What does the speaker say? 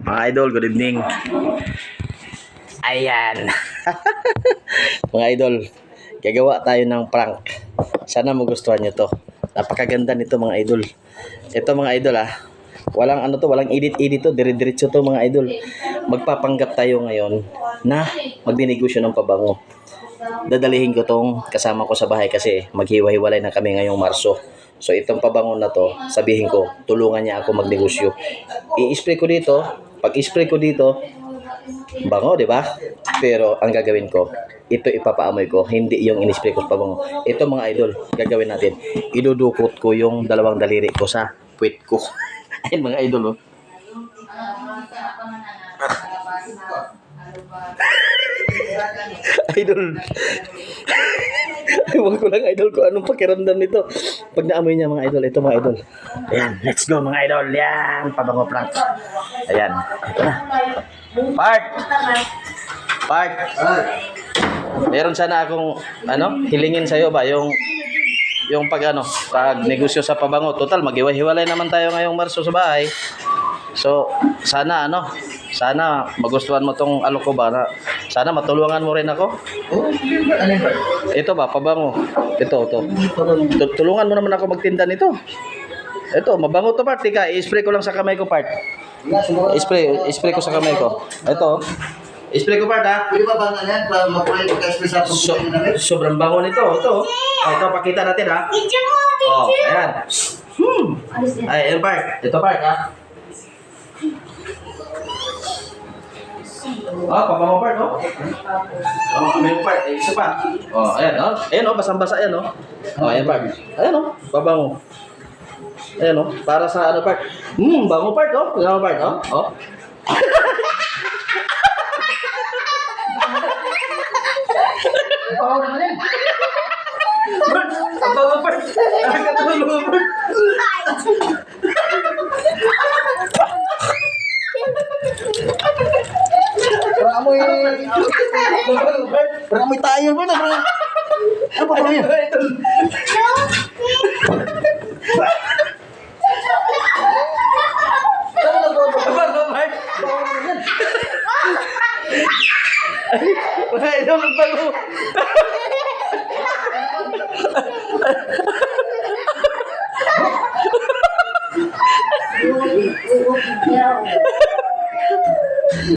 Mga idol, good evening. Ayan. Mga idol, gagawa tayo ng prank. Sana magustuhan nyo to. Napakaganda nito mga idol. Ito mga idol walang ano to, walang edit-edit to, dire-diretso to mga idol. Magpapanggap tayo ngayon na magdinegosyo ng pabango. Dadalihin ko tong kasama ko sa bahay kasi maghiwa-hiwalay na kami ngayong Marso. So itong pabango na to, sabihin ko, tulungan niya ako magnegosyo. I-spray ko dito, pag i-spray ko dito, bango, di ba? Pero ang gagawin ko, ito ipapaamoy ko, hindi yung in-spray ko sa pabango. Ito mga idol, gagawin natin. Idudukot ko yung dalawang daliri ko sa puwet ko. Ayun mga idol, oh. Idol. Ewan ko lang idol ko anong pakiramdam nito. Pag naamoy niya mga idol, ito mga idol. Ayan, let's go mga idol. Yan, pabango prank. Ayan, ito na. Part. Meron sana akong hilingin sa iyo ba yung pag negosyo sa pabango. Total maghiwa-hiwalay naman tayo ngayong Marso sa bahay. So, sana magustuhan mo tong alok ko ba na sana matulungan mo rin ako. Ito ba, pabango. Ito. Tulungan mo naman ako magtinda nito. Ito, mabango to part. Tika, i-spray ko lang sa kamay ko part. I-spray ko sa kamay ko. Ito. I-spray ko part ha. Pwede ba ba na yan? Para mapunin pagka-spray sa pagkain namin? Sobrang bango nito. Ito. Ito, pakita natin ha. Oh, ayan. Ay, part. Ito part ha. Pabango part, oh. May part, isa pa. Ayan, oh. Ayan, oh, basang-basa yan, oh. Ayan part. Ayan, oh, pabango. Ayan, oh, para sa part. Bango part, oh. Bango part, oh. Oo naman yan. Bango part. Bango part. Parang amoy tayo ba na? Ano ba yun?